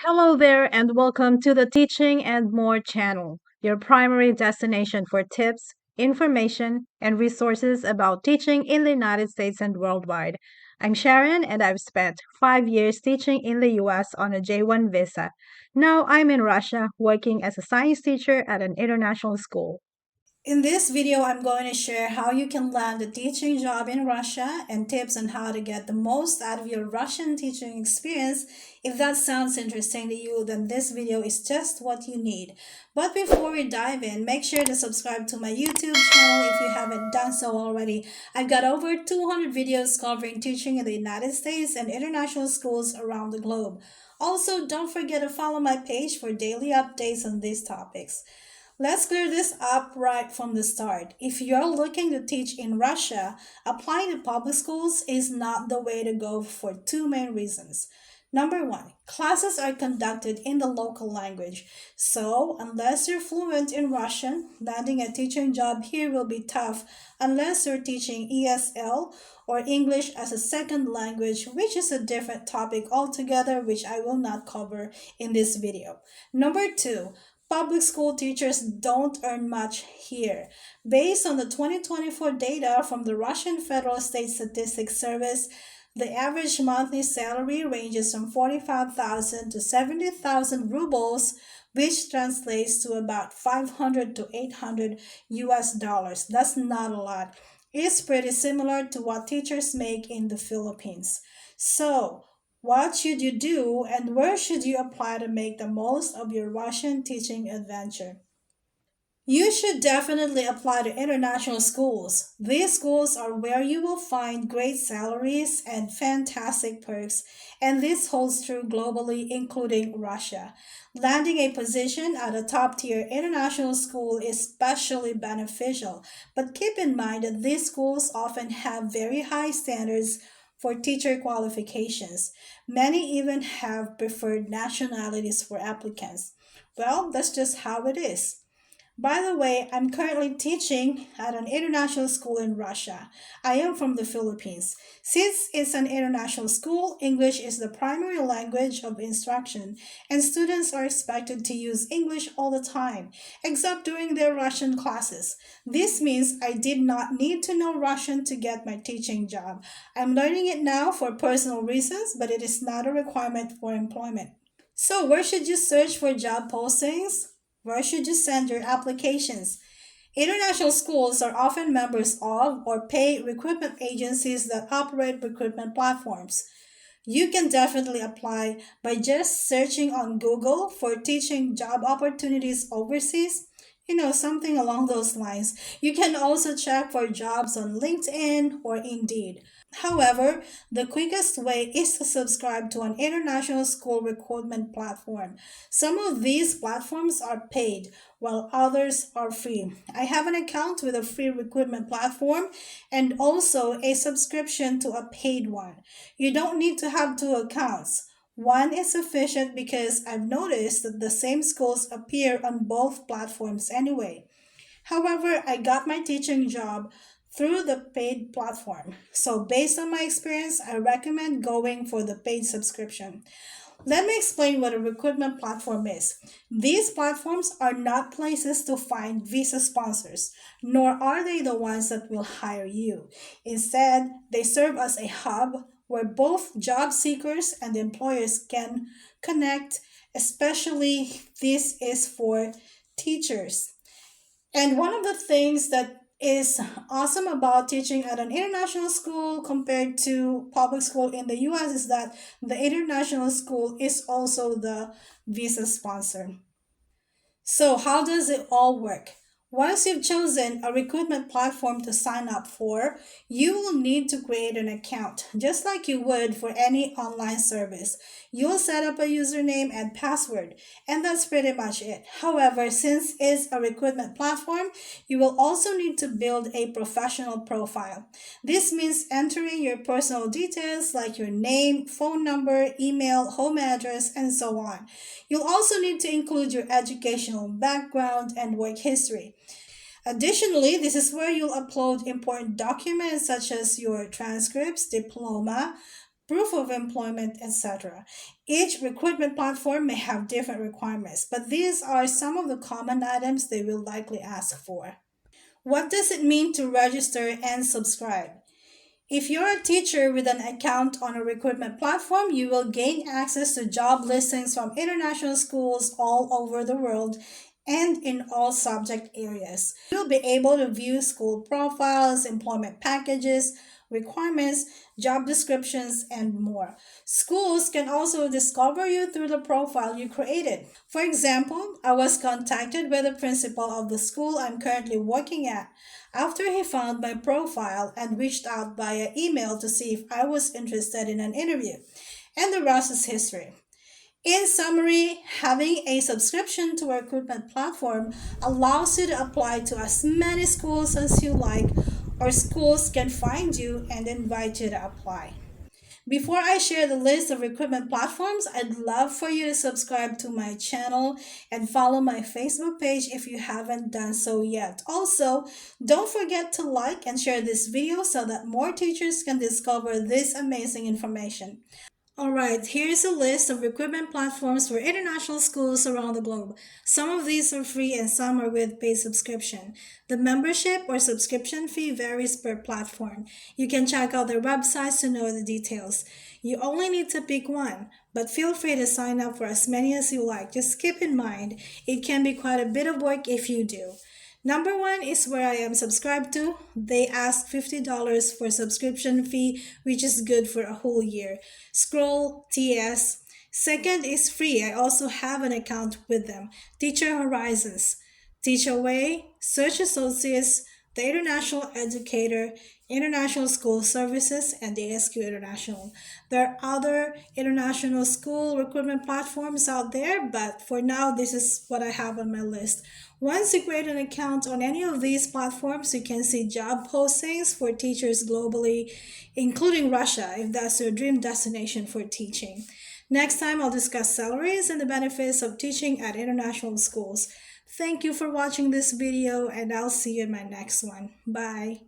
Hello there, and welcome to the Teaching and More channel, your primary destination for tips, information, and resources about teaching in the United States and worldwide. I'm Sharon, and I've spent 5 years teaching in the US on a J1 visa. Now I'm in Russia working as a science teacher at an international school. In this video, I'm going to share how you can land a teaching job in Russia and tips on how to get the most out of your Russian teaching experience. If that sounds interesting to you, then this video is just what you need. But before we dive in, make sure to subscribe to my YouTube channel if you haven't done so already. I've got over 200 videos covering teaching in the United States and international schools around the globe. Also, don't forget to follow my page for daily updates on these topics. Let's clear this up right from the start. If you're looking to teach in Russia, applying to public schools is not the way to go for two main reasons. Number one, classes are conducted in the local language. So, unless you're fluent in Russian, landing a teaching job here will be tough unless you're teaching ESL or English as a second language, which is a different topic altogether, which I will not cover in this video. Number two, public school teachers don't earn much here. Based on the 2024 data from the Russian Federal State Statistics Service, the average monthly salary ranges from 45,000 to 70,000 rubles, which translates to about 500 to 800 US dollars. That's not a lot. It's pretty similar to what teachers make in the Philippines. So, what should you do and where should you apply to make the most of your Russian teaching adventure? You should definitely apply to international schools. These schools are where you will find great salaries and fantastic perks, and this holds true globally, including Russia. Landing a position at a top tier international school is especially beneficial, but keep in mind that these schools often have very high standards for teacher qualifications. Many even have preferred nationalities for applicants. Well, that's just how it is. By the way, I'm currently teaching at an international school in Russia. I am from the Philippines. Since it's an international school, English is the primary language of instruction, and students are expected to use English all the time, except during their Russian classes. This means I did not need to know Russian to get my teaching job. I'm learning it now for personal reasons, but it is not a requirement for employment. So, where should you search for job postings? Where should you send your applications? International schools are often members of or pay recruitment agencies that operate recruitment platforms. You can definitely apply by just searching on Google for teaching job opportunities overseas. Something along those lines. You can also check for jobs on LinkedIn or Indeed. However, the quickest way is to subscribe to an international school recruitment platform. Some of these platforms are paid, while others are free. I have an account with a free recruitment platform and also a subscription to a paid one. You don't need to have two accounts. One is sufficient because I've noticed that the same schools appear on both platforms anyway. However, I got my teaching job through the paid platform. So, based on my experience, I recommend going for the paid subscription. Let me explain what a recruitment platform is. These platforms are not places to find visa sponsors, nor are they the ones that will hire you. Instead, they serve as a hub where both job seekers and employers can connect, especially this is for teachers. And one of the things that is awesome about teaching at an international school compared to public school in the US is that the international school is also the visa sponsor. So, how does it all work? Once you've chosen a recruitment platform to sign up for, you will need to create an account, just like you would for any online service. You'll set up a username and password, and that's pretty much it. However, since it's a recruitment platform, you will also need to build a professional profile. This means entering your personal details like your name, phone number, email, home address, and so on. You'll also need to include your educational background and work history. Additionally, this is where you'll upload important documents such as your transcripts, diploma, proof of employment, etc. Each recruitment platform may have different requirements, but these are some of the common items they will likely ask for. What does it mean to register and subscribe? If you're a teacher with an account on a recruitment platform, you will gain access to job listings from international schools all over the world and in all subject areas. You'll be able to view school profiles, employment packages, requirements, job descriptions, and more. Schools can also discover you through the profile you created. For example, I was contacted by the principal of the school I'm currently working at after he found my profile and reached out via email to see if I was interested in an interview. And the rest is history. In summary, having a subscription to a recruitment platform allows you to apply to as many schools as you like, or schools can find you and invite you to apply. Before I share the list of recruitment platforms, I'd love for you to subscribe to my channel and follow my Facebook page if you haven't done so yet. Also, don't forget to like and share this video so that more teachers can discover this amazing information. Alright, here's a list of recruitment platforms for international schools around the globe. Some of these are free and some are with paid subscription. The membership or subscription fee varies per platform. You can check out their websites to know the details. You only need to pick one, but feel free to sign up for as many as you like. Just keep in mind, it can be quite a bit of work if you do. Number one is where I am subscribed to. They ask $50 for subscription fee, which is good for a whole year. Scroll TS. Second is free. I also have an account with them. Teacher Horizons, Teach Away, Search Associates, the International Educator, International School Services, and the ASQ International. There are other international school recruitment platforms out there, but for now, this is what I have on my list. Once you create an account on any of these platforms, you can see job postings for teachers globally, including Russia, if that's your dream destination for teaching. Next time, I'll discuss salaries and the benefits of teaching at international schools. Thank you for watching this video, and I'll see you in my next one. Bye.